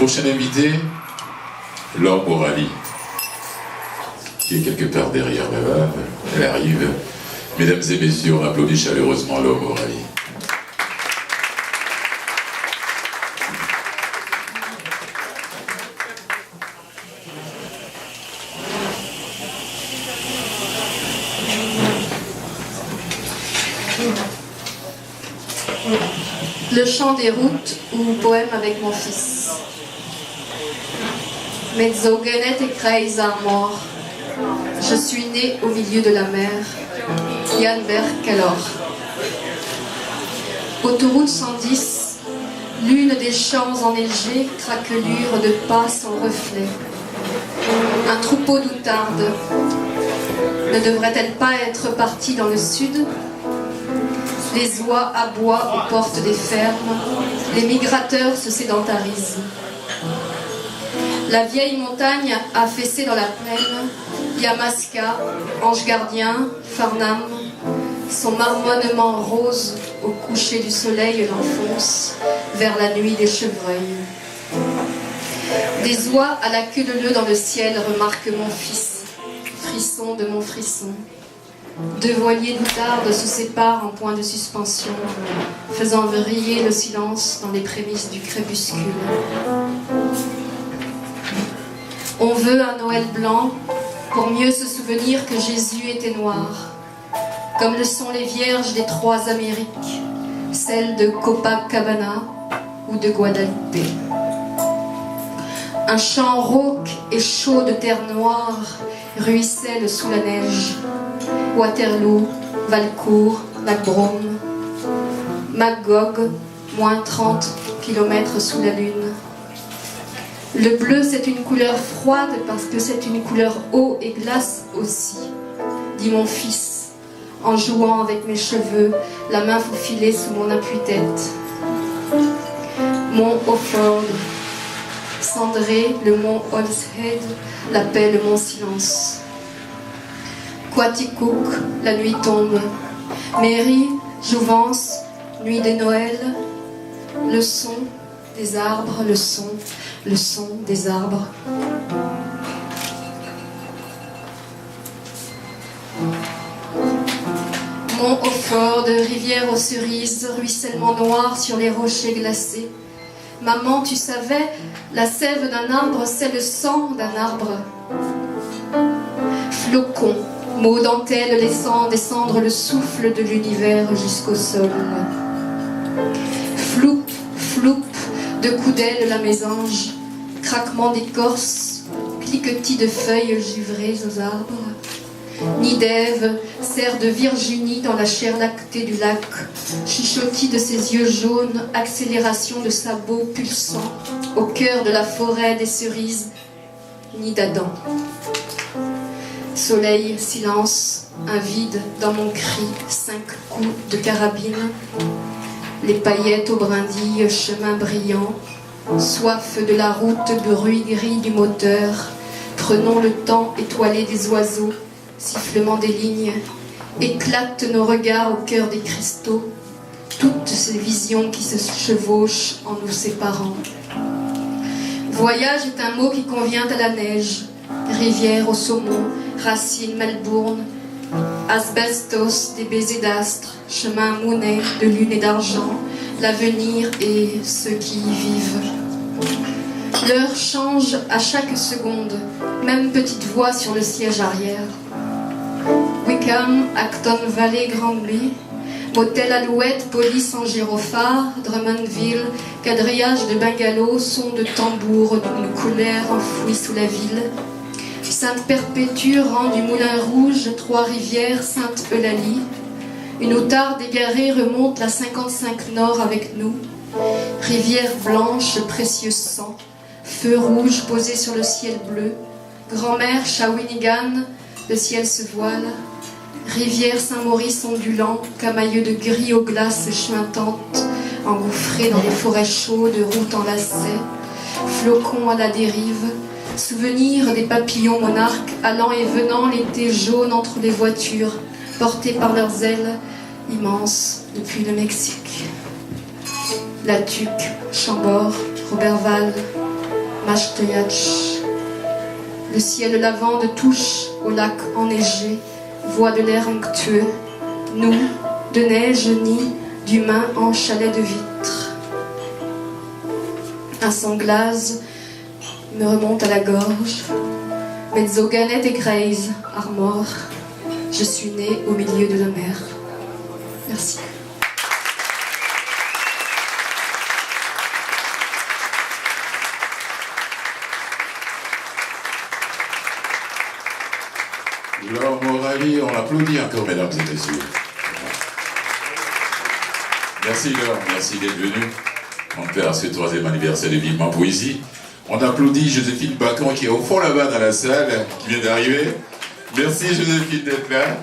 Prochaine invitée, Laure Morali, qui est quelque part derrière là-bas. Elle arrive. Mesdames et messieurs, on applaudit chaleureusement Laure Morali. Le chant des routes ou poème avec mon fils. Mezzogenet et Kreis Armor. Je suis né au milieu de la mer. Jan Berk alors. Autoroute 110, l'une des champs enneigés, craquelure de pas sans reflet. Un troupeau d'outardes. Ne devrait-elle pas être partie dans le sud ? Les oies aboient aux portes des fermes, les migrateurs se sédentarisent. La vieille montagne affaissée dans la plaine, Yamaska, ange gardien, Farnham, son marmonnement rose au coucher du soleil l'enfonce vers la nuit des chevreuils. Des oies à la queue de nœud dans le ciel remarquent mon fils, frisson de mon frisson. Deux voiliers d'outardes se séparent en point de suspension, faisant vriller le silence dans les prémices du crépuscule. On veut un Noël blanc pour mieux se souvenir que Jésus était noir, comme le sont les vierges des trois Amériques, celles de Copacabana ou de Guadalupe. Un champ rauque et chaud de terre noire ruisselle sous la neige. Waterloo, Valcourt, Lac-Brome, Magog, moins 30 km sous la lune. Le bleu, c'est une couleur froide parce que c'est une couleur eau et glace aussi, dit mon fils, en jouant avec mes cheveux, la main faufilée sous mon appui-tête. Mont Offord, cendré, le mont Holshead, l'appelle mon silence. Quaticook, la nuit tombe. Mairie, Jouvence, nuit de Noël. Le son des arbres, le son des arbres. Mont Offord, rivière aux cerises, ruissellement noir sur les rochers glacés. Maman, tu savais, la sève d'un arbre, c'est le sang d'un arbre. Flocon, mots dentelle laissant descendre le souffle de l'univers jusqu'au sol. Floup, floup, de coups d'aile la mésange, craquement d'écorce, cliquetis de feuilles givrées aux arbres. Nid d'Ève, serre de Virginie dans la chair lactée du lac, chuchotis de ses yeux jaunes, accélération de sabots pulsants, au cœur de la forêt des cerises, nid d'Adam. Soleil, silence, un vide dans mon cri, 5 coups de carabine, les paillettes aux brindilles, chemin brillant, soif de la route, bruit gris du moteur, prenons le temps étoilé des oiseaux, sifflement des lignes, éclatent nos regards au cœur des cristaux, toutes ces visions qui se chevauchent en nous séparant. Voyage est un mot qui convient à la neige, rivière au saumon, racine Melbourne, asbestos des baisers d'astres, chemin Mounet de lune et d'argent, l'avenir et ceux qui y vivent. L'heure change à chaque seconde, même petite voix sur le siège arrière. Wickham, Acton Valley, Granby, motel Alouette, police en gyrophare, Drummondville, quadrillage de bungalows, son de tambour d'une colère enfouie sous la ville. Sainte-Perpétue, rang du Moulin Rouge, Trois-Rivières, Sainte-Eulalie. Une outarde égarée remonte la 55 Nord avec nous. Rivière blanche, précieux sang. Feu rouge posé sur le ciel bleu. Grand-mère, Shawinigan, le ciel se voile. Rivière Saint-Maurice ondulant, camailleux de gris aux glaces chuintantes, engouffré dans les forêts chaudes, routes en lacets. Flocons à la dérive. Souvenir des papillons monarques allant et venant l'été jaune entre les voitures, portés par leurs ailes immenses depuis le Mexique. La Tuque, Chambord, Roberval, Mashtayach. Le ciel lavande touche au lac enneigé, voit de l'air onctueux, nous, de neige ni d'humains en chalet de vitre. Un sang glace me remonte à la gorge, Mezzoganet et Graze, Armor, je suis née au milieu de la mer. Merci. Laure Morali, on l'applaudit encore, mesdames et messieurs. Merci Laure, merci d'être venue en faire ce 3e anniversaire de Vivement Poésie. On applaudit Joséphine Bacon qui est au fond là-bas dans la salle, qui vient d'arriver. Merci Joséphine d'être là.